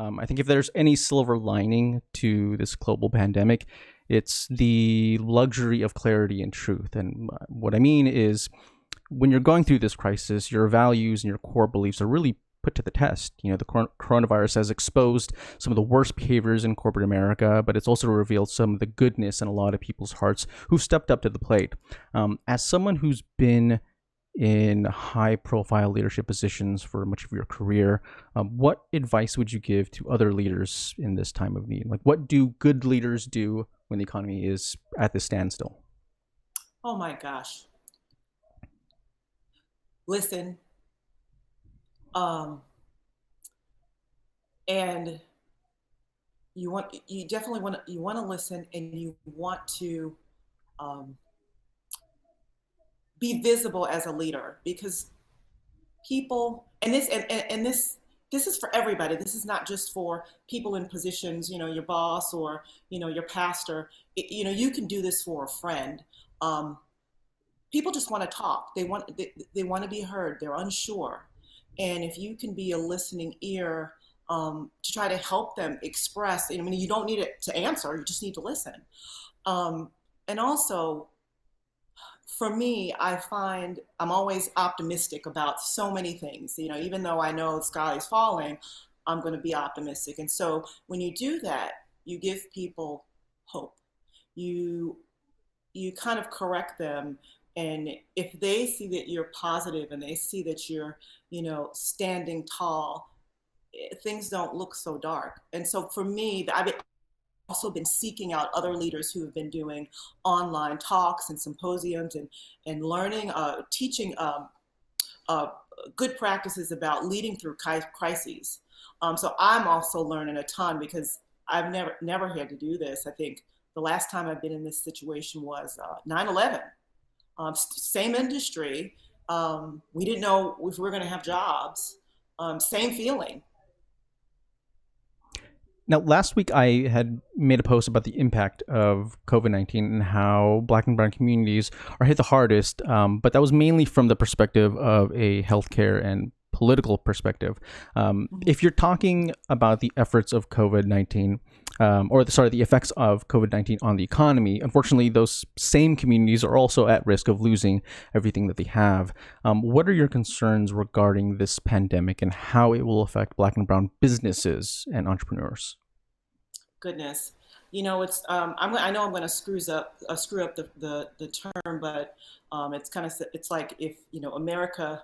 I think if there's any silver lining to this global pandemic, it's the luxury of clarity and truth. And what I mean is, when you're going through this crisis, your values and your core beliefs are really put to the test. The coronavirus has exposed some of the worst behaviors in corporate America, but it's also revealed some of the goodness in a lot of people's hearts who've stepped up to the plate. As someone who's been in high profile leadership positions for much of your career, what advice would you give to other leaders in this time of need? Like, what do good leaders do when the economy is at this standstill? Oh my gosh. Listen. Um, and you definitely want to listen, and you want to um, be visible as a leader, because people, and this is for everybody. This is not just for people in positions, your boss, or your pastor. You can do this for a friend. um, People just want to talk. They want to be heard. They're unsure, and if you can be a listening ear, to try to help them express. I mean, you don't need it to answer. You just need to listen. And also, for me, I find I'm always optimistic about so many things. Even though I know the sky is falling, I'm going to be optimistic. And so when you do that, you give people hope. You you kind of correct them, and if they see that you're positive, and they see that you're, standing tall, things don't look so dark. And so for me, I've also been seeking out other leaders who have been doing online talks and symposiums, and learning, teaching, uh, good practices about leading through crises. So I'm also learning a ton, because I've never had to do this. I think the last time I've been in this situation was 9/11. Same industry. We didn't know if we were going to have jobs. Same feeling. Now, last week I had made a post about the impact of COVID-19 and how Black and Brown communities are hit the hardest, but that was mainly from the perspective of a healthcare and political perspective. If you're talking about the efforts of COVID-19, the effects of COVID-19 on the economy, unfortunately, those same communities are also at risk of losing everything that they have. What are your concerns regarding this pandemic and how it will affect Black and Brown businesses and entrepreneurs? Goodness. It's I know I'm going to screw up the term, but it's like if America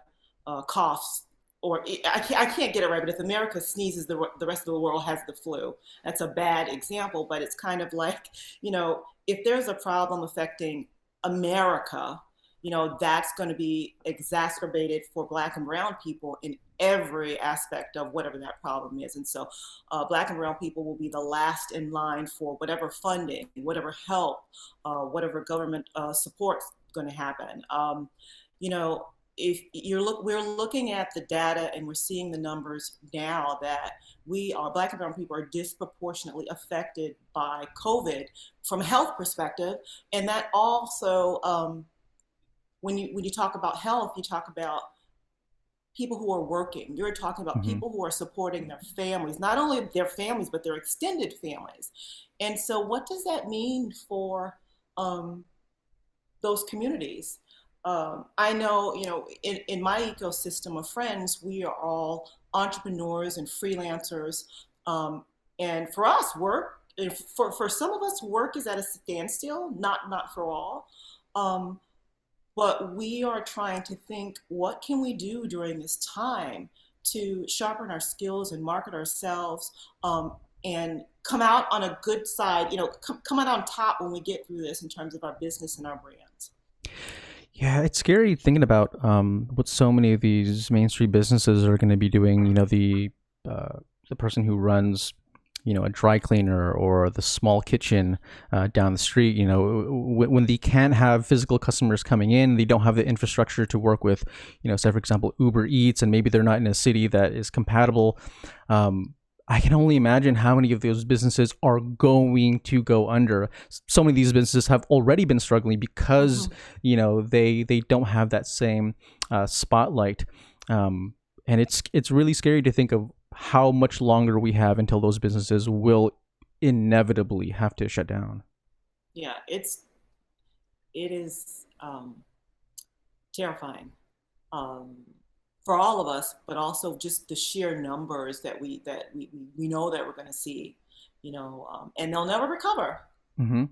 coughs, or I can't get it right, but if America sneezes, the rest of the world has the flu. That's a bad example, but it's kind of like, if there's a problem affecting America, that's going to be exacerbated for Black and Brown people in every aspect of whatever that problem is. And so Black and Brown people will be the last in line for whatever funding, whatever help, whatever government support's going to happen. You know, if we're looking at the data, and we're seeing the numbers now that Black and Brown people are disproportionately affected by COVID from a health perspective. And that also, when you talk about health, you talk about people who are working. You're talking about people who are supporting their families, not only their families, but their extended families. And so what does that mean for those communities? I know, in my ecosystem of friends, we are all entrepreneurs and freelancers. And for us, for some of us, work is at a standstill, not for all. But we are trying to think, what can we do during this time to sharpen our skills and market ourselves, and come out on a good side, come out on top when we get through this in terms of our business and our brands. Yeah, it's scary thinking about what so many of these Main Street businesses are going to be doing. The person who runs, a dry cleaner or the small kitchen down the street. When they can't have physical customers coming in, they don't have the infrastructure to work with. Say for example, Uber Eats, and maybe they're not in a city that is compatible. I can only imagine how many of those businesses are going to go under. So many of these businesses have already been struggling because, they don't have that same spotlight. And it's really scary to think of how much longer we have until those businesses will inevitably have to shut down. Yeah, it is terrifying for all of us, but also just the sheer numbers that we know that we're going to see, and they'll never recover. Mm-hmm.